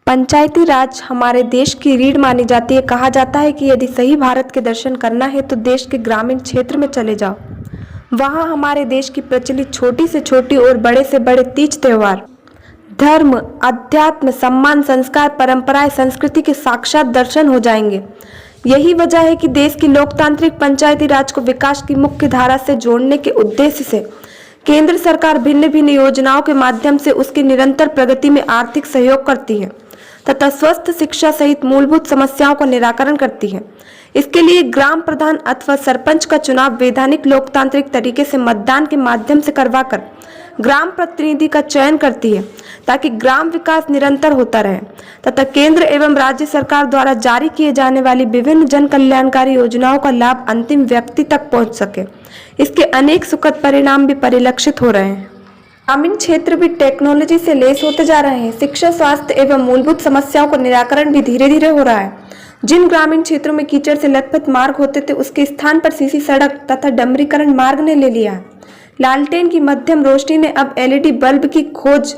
पंचायती राज हमारे देश की रीढ़ मानी जाती है। कहा जाता है कि यदि सही भारत के दर्शन करना है तो देश के ग्रामीण क्षेत्र में चले जाओ। वहाँ हमारे देश की प्रचलित छोटी से छोटी और बड़े से बड़े तीज त्योहार, धर्म, अध्यात्म, सम्मान, संस्कार, परंपराएं, संस्कृति के साक्षात दर्शन हो जाएंगे। यही वजह है कि देश की लोकतांत्रिक पंचायती राज को विकास की मुख्य धारा से जोड़ने के उद्देश्य से केंद्र सरकार भिन्न भिन्न योजनाओं के माध्यम से उसकी निरंतर प्रगति में आर्थिक सहयोग करती है तथा स्वस्थ शिक्षा सहित मूलभूत समस्याओं का निराकरण करती है। इसके लिए ग्राम प्रधान अथवा सरपंच का चुनाव वैधानिक लोकतांत्रिक तरीके से मतदान के माध्यम से करवाकर ग्राम प्रतिनिधि का चयन करती है ताकि ग्राम विकास निरंतर होता रहे तथा केंद्र एवं राज्य सरकार द्वारा जारी किए जाने वाली विभिन्न जन कल्याणकारी योजनाओं का लाभ अंतिम व्यक्ति तक पहुंच सके। इसके अनेक सुखद परिणाम भी परिलक्षित हो रहे हैं। ग्रामीण क्षेत्र भी टेक्नोलॉजी से लैस होते जा रहे हैं। शिक्षा, स्वास्थ्य एवं मूलभूत समस्याओं का निराकरण भी धीरे धीरे हो रहा है। जिन ग्रामीण क्षेत्रों में कीचड़ से लथपथ मार्ग होते थे उसके स्थान पर सीसी सड़क तथा डमरीकरण मार्ग ने ले लिया है। लालटेन की मध्यम रोशनी ने अब एलईडी बल्ब की खोज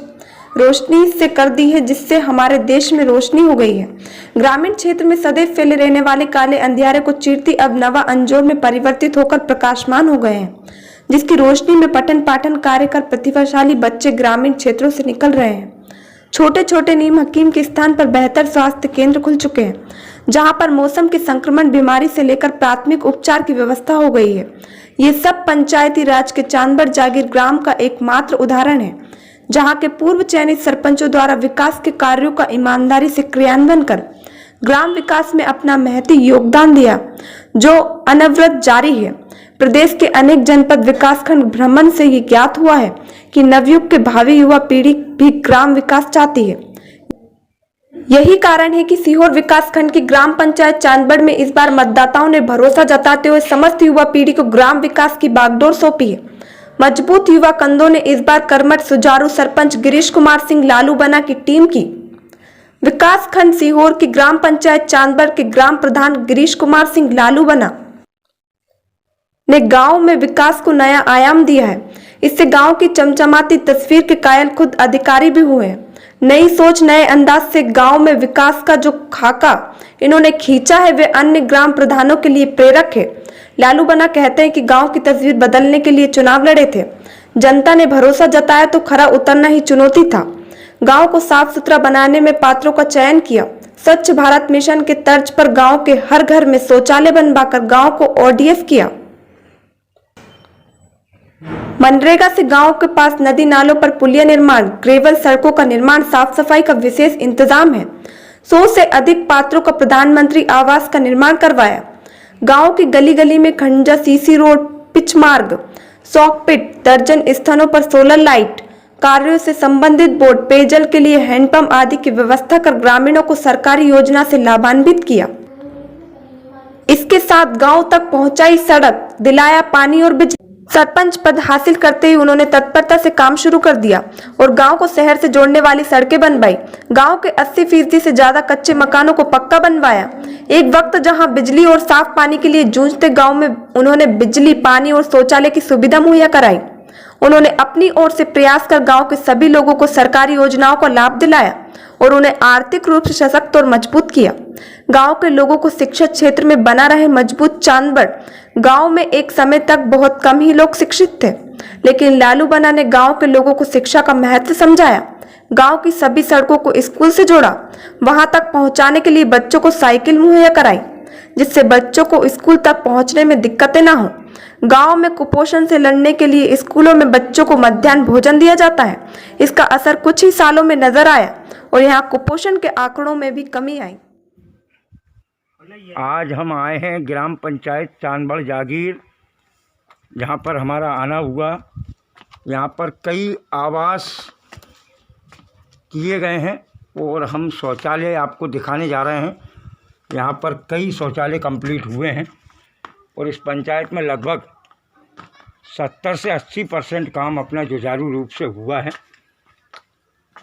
रोशनी से कर दी है, जिससे हमारे देश में रोशनी हो गई है। ग्रामीण क्षेत्र में सदैव फैले रहने वाले काले अंधियारे को चीरती अब नवा अंजोर में परिवर्तित होकर प्रकाशमान हो गए हैं, जिसकी रोशनी में पठन पाठन कार्य कर प्रतिभाशाली बच्चे ग्रामीण क्षेत्रों से निकल रहे हैं। छोटे छोटे नीम हकीम के स्थान पर बेहतर स्वास्थ्य केंद्र खुल चुके हैं, जहां पर मौसम के संक्रमण बीमारी से लेकर प्राथमिक उपचार की व्यवस्था हो गई है। ये सब पंचायती राज के चांदबड़ जागीर ग्राम का एकमात्र उदाहरण है, जहां के पूर्व चयनित सरपंचों द्वारा विकास के कार्यों का ईमानदारी से क्रियान्वयन कर ग्राम विकास में अपना महती योगदान दिया, जो अनवरत जारी है। प्रदेश के अनेक जनपद विकासखंड भ्रमण से ये ज्ञात हुआ है कि नवयुग के भावी युवा पीढ़ी भी ग्राम विकास चाहती है। यही कारण है कि सीहोर विकासखंड की ग्राम पंचायत चांदबड़ में इस बार मतदाताओं ने भरोसा जताते हुए समस्त युवा पीढ़ी को ग्राम विकास की बागडोर सौंपी है। मजबूत युवा कंधों ने इस बार कर्मठ सुचारू सरपंच गिरीश कुमार सिंह लालूबना की टीम की। विकासखंड सीहोर की ग्राम पंचायत चांदबड़ के ग्राम प्रधान गिरीश कुमार सिंह लालूबना ने गांव में विकास को नया आयाम दिया है। इससे गांव की चमचमाती तस्वीर के कायल खुद अधिकारी भी हुए हैं। नई सोच, नए अंदाज से गांव में विकास का जो खाका इन्होंने खींचा है वे अन्य ग्राम प्रधानों के लिए प्रेरक है। लालूबना कहते हैं कि गांव की तस्वीर बदलने के लिए चुनाव लड़े थे। जनता ने भरोसा जताया तो खरा उतरना ही चुनौती था। गांव को साफ सुथरा बनाने में पात्रों का चयन किया। स्वच्छ भारत मिशन के तर्ज पर गांव के हर घर में शौचालय बनवाकर गांव को ओडीएफ किया। मनरेगा से गांव के पास नदी नालों पर पुलिया निर्माण, ग्रेवल सड़कों का निर्माण, साफ सफाई का विशेष इंतजाम है। 100 से अधिक पात्रों का प्रधानमंत्री आवास का निर्माण करवाया। गांव की गली गली में खंजा, सीसी रोड, पिच मार्ग, सॉकपिट, दर्जन स्थानों पर सोलर लाइट, कार्यों से संबंधित बोर्ड, पेयजल के लिए हैंडपंप आदि की व्यवस्था कर ग्रामीणों को सरकारी योजना से लाभान्वित किया। इसके साथ गांव तक पहुंचाई सड़क, दिलाया पानी और बिजली। सरपंच पद हासिल करते ही उन्होंने तत्परता से काम शुरू कर दिया और गांव को शहर से जोड़ने वाली सड़कें बनवाई। गांव के 80% से ज्यादा कच्चे मकानों को पक्का बनवाया। एक वक्त जहां बिजली और साफ पानी के लिए जूझते गांव में उन्होंने बिजली, पानी और शौचालय की सुविधा मुहैया कराई। उन्होंने अपनी ओर से प्रयास कर गांव के सभी लोगों को सरकारी योजनाओं का लाभ दिलाया और उन्हें आर्थिक रूप से सशक्त और मजबूत किया। गांव के लोगों को शिक्षा क्षेत्र में बना रहे मजबूत चांदबड़। गांव में एक समय तक बहुत कम ही लोग शिक्षित थे, लेकिन लालूबना ने गांव के लोगों को शिक्षा का महत्व समझाया। गांव की सभी सड़कों को स्कूल से जोड़ा। वहां तक पहुंचाने के लिए बच्चों को साइकिल मुहैया कराई, जिससे बच्चों को स्कूल तक पहुंचने में दिक्कतें ना हो। गांव में कुपोषण से लड़ने के लिए स्कूलों में बच्चों को मध्याह्न भोजन दिया जाता है। इसका असर कुछ ही सालों में नजर आया और यहाँ कुपोषण के आंकड़ों में भी कमी आई। आज हम आए हैं ग्राम पंचायत चांदबड़ जागीर, जहाँ पर हमारा आना हुआ। यहाँ पर कई आवास किए गए हैं और हम शौचालय आपको दिखाने जा रहे हैं। यहाँ पर कई शौचालय कंप्लीट हुए हैं और इस पंचायत में लगभग 70 से 80% काम अपना जुझारू रूप से हुआ है।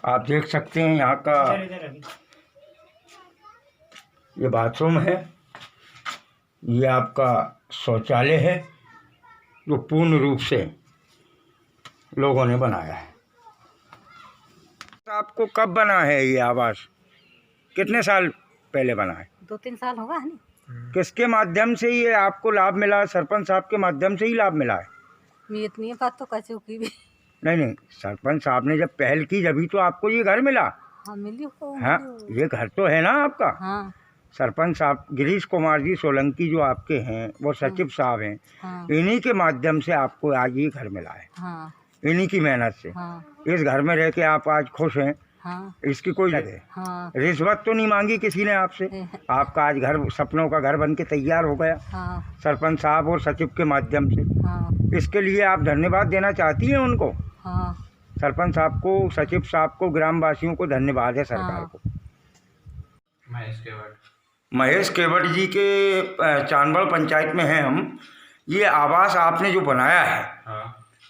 आप देख सकते हैं यहाँ का ये बाथरूम है, ये आपका शौचालय है जो पूर्ण रूप से लोगों ने बनाया है। आपको कब बना है ये आवास? कितने साल पहले बना है? 2-3 साल होगा है नहीं। किसके माध्यम से ये आपको लाभ मिला? सरपंच साहब के माध्यम से ही लाभ मिला है? मैं इतनी बात तो कैसे की भी। नहीं, सरपंच साहब ने जब पहल की जभी तो आपको ये घर मिला। हाँ मिली हो। हाँ, ये घर तो है ना आपका। हाँ सरपंच साहब गिरीश कुमार जी सोलंकी जो आपके हैं वो सचिव साहब हैं, हाँ इन्हीं के माध्यम से आपको आज ये घर मिला है, हाँ इन्हीं की मेहनत से। हाँ इस घर में रह के आप आज खुश हैं, हाँ इसकी कोई लगे। हाँ रिश्वत तो नहीं मांगी किसी ने आपसे, आपका आज घर सपनों का घर बन के तैयार हो गया हाँ सरपंच साहब और सचिव के माध्यम से। हाँ इसके लिए आप धन्यवाद देना चाहती हैं उनको? हाँ सरपंच साहब को, सचिव साहब को, ग्रामवासियों को धन्यवाद है सरकार हाँ। को। महेश केवट जी के चांदबड़ पंचायत में हैं हम। ये आवास आपने जो बनाया है,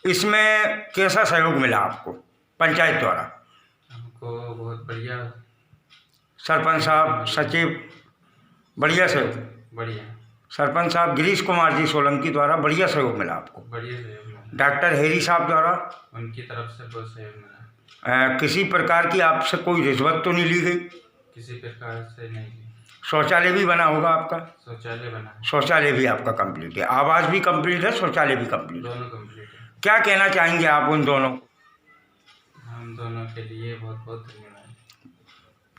इसमें कैसा सहयोग मिला आपको पंचायत द्वारा? हमको बहुत बढ़िया। सरपंच साहब, सचिव, बढ़िया सहयोग। बढ़िया सरपंच साहब गिरीश कुमार जी सोलंकी द्वारा बढ़िया सहयोग मिला आपको। बढ़िया सहयोग मिला। डॉक्टर हेरी साहब द्वारा उनकी तरफ से बहुत सहयोग मिला। किसी प्रकार की आपसे कोई रिश्वत तो नहीं ली गई? किसी प्रकार से नहीं। शौचालय भी बना होगा आपका? शौचालय बना, शौचालय भी आपका कंप्लीट है, आवास भी कंप्लीट है, शौचालय भी कंप्लीट है। दोनों कंप्लीट है। क्या कहना चाहेंगे आप उन दोनों को? हम दोनों के लिए बहुत बहुत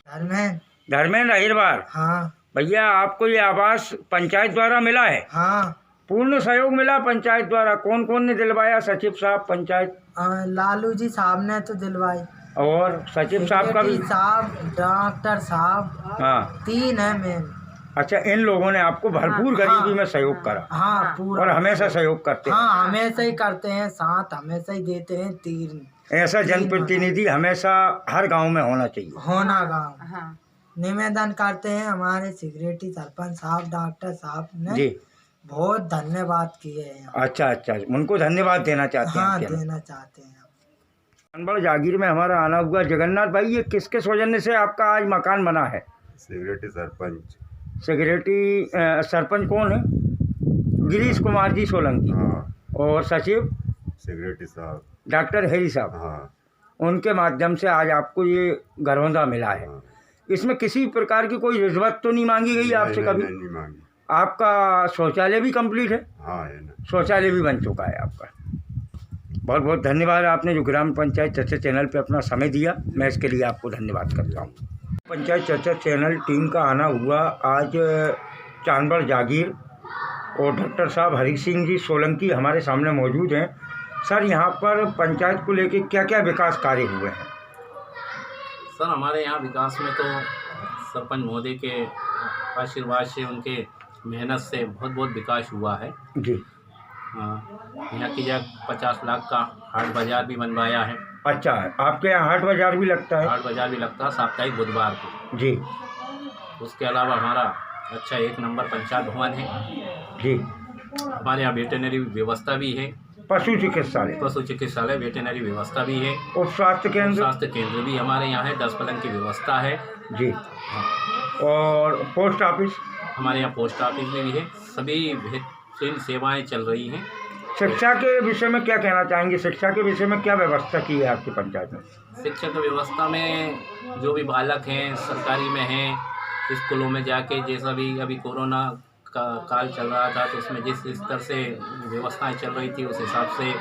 धन्यवाद। धर्मेंद्र अहिरवार, हाँ भैया आपको ये आवास पंचायत द्वारा मिला है? हाँ पूर्ण सहयोग मिला पंचायत द्वारा। कौन कौन ने दिलवाया? सचिव साहब पंचायत, लालू जी साहब ने तो दिलवाई, और सचिव साहब का भी? सेक्रेटरी साहब, डॉक्टर साहब, हाँ 3 है मेन। अच्छा, इन लोगों ने आपको भरपूर गरीबी में सहयोग करा हाँ पूरा। और हमेशा सहयोग करते हैं। हाँ हमेशा ही करते हैं, साथ हमेशा ही देते हैं। 3 ऐसा जनप्रतिनिधि हमेशा हर गांव में होना चाहिए। होना गाँव हाँ निवेदन करते हैं। हमारे सेक्रेटरी, सरपंच साहब, डॉक्टर साहब ने जी, बहुत धन्यवाद किए हैं। अच्छा, उनको धन्यवाद देना चाहते हैं हाँ क्या? देना चाहते हैं। चांदबड़ जागीर में हमारा आना हुआ। जगन्नाथ भाई, ये किसके सौजन्य से आपका आज मकान बना है? सेक्रेटरी सरपंच। सेक्रेटरी सरपंच कौन है? गिरीश कुमार जी सोलंकी। हाँ और सचिव सेक्रेटरी साहब। डॉक्टर हेरी साहब, हाँ उनके माध्यम से आज आपको ये घरौंदा मिला है। हाँ। इसमें किसी प्रकार की कोई रिश्वत तो नहीं मांगी गई आपसे कभी? नहीं मांगी। आपका शौचालय भी कंप्लीट है? हाँ है ना। शौचालय भी बन चुका है आपका। बहुत बहुत धन्यवाद, आपने जो ग्राम पंचायत चर्चा चैनल पे अपना समय दिया, मैं इसके लिए आपको धन्यवाद करता हूँ। पंचायत चर्चा चैनल टीम का आना हुआ आज चांदबड़ जागीर, और डॉक्टर साहब हरी सिंह जी सोलंकी हमारे सामने मौजूद हैं। सर, यहाँ पर पंचायत को लेके क्या क्या विकास कार्य हुए हैं? सर, हमारे यहाँ विकास में तो सरपंच महोदय के आशीर्वाद से, उनके मेहनत से बहुत बहुत विकास हुआ है जी। यहाँ की जगह 50 लाख का हाट बाज़ार भी बनवाया है। अच्छा, आपके यहाँ हाट बाजार भी लगता है? हाट बाज़ार भी लगता है साप्ताहिक बुधवार को जी उसके अलावा हमारा अच्छा 1 नंबर पंचायत भवन है जी। हमारे यहाँ वेटरनरी व्यवस्था भी है, पशु चिकित्सालय, पशु चिकित्सालय, वेटरनरी व्यवस्था भी है, उप स्वास्थ्य केंद्र, स्वास्थ्य केंद्र भी हमारे यहाँ है, 10 पलंग की व्यवस्था है जी। और पोस्ट ऑफिस, हमारे यहाँ पोस्ट ऑफिस भी है। सभी बेहतरीन सेवाएं चल रही हैं। शिक्षा के विषय में क्या कहना चाहेंगे? शिक्षा के विषय में क्या व्यवस्था की है आपकी पंचायत में? शिक्षा की व्यवस्था में जो भी बालक हैं सरकारी में हैं, स्कूलों में जाके, जैसा भी अभी कोरोना का काल चल रहा था तो उसमें जिस स्तर से व्यवस्थाएं चल रही थी उस हिसाब से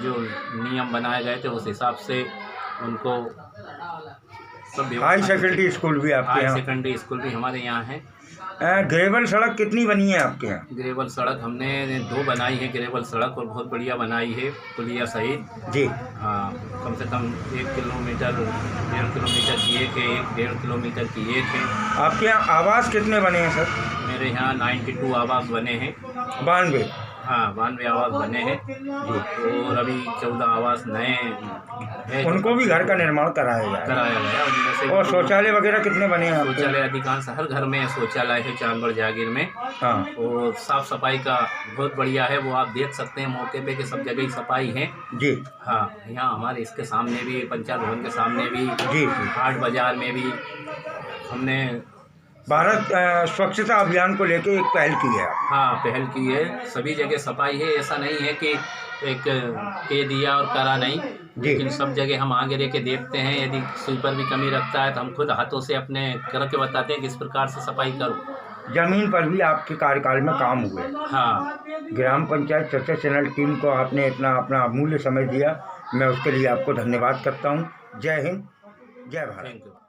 जो नियम बनाए गए थे उस हिसाब से उनको सब हाई सेकेंडरी स्कूल भी आपके हाई यहाँ? सेकेंडरी स्कूल भी हमारे यहाँ है। ग्रेवल सड़क कितनी बनी है आपके यहाँ? ग्रेवल सड़क हमने 2 बनाई है, ग्रेवल सड़क, और बहुत बढ़िया बनाई है पुलिया सहित। जी। हाँ, कम से कम 1 किलोमीटर 1.5 किलोमीटर की एक है, 1.5 किलोमीटर की एक है। आपके यहाँ आवास कितने बने हैं सर? मेरे यहाँ 92 आवास बने हैं। 92? हाँ, 92 आवास बने हैं और अभी 14 आवास नए हैं, उनको भी घर का निर्माण कराया जाएगा? कराया गया। उनमें से और शौचालय वगैरह कितने बने हैं आपके? शौचालय अधिकांश हर घर में शौचालय है चांदबड़ जागीर में। हाँ। और साफ सफाई का बहुत बढ़िया है, वो आप देख सकते हैं मौके पे कि सब जगह ही सफाई है जी। हाँ, यहाँ हमारे इसके सामने भी, पंचायत भवन के सामने भी जी। हाट बाजार में भी हमने भारत स्वच्छता अभियान को लेके एक पहल की है। हाँ, पहल की है। सभी जगह सफाई है, ऐसा नहीं है कि एक कह दिया और करा नहीं। लेकिन सब जगह हम आगे रह के देखते हैं, यदि स्वीपर भी कमी रखता है तो हम खुद हाथों से अपने करके बताते हैं कि इस प्रकार से सफाई करो। जमीन पर भी आपके कार्यकाल में काम हुए। हाँ, ग्राम पंचायत चर्चा चैनल टीम को आपने इतना अपना अमूल्य समय दिया, मैं उसके लिए आपको धन्यवाद करता हूँ। जय हिंद, जय भारत। Thank you.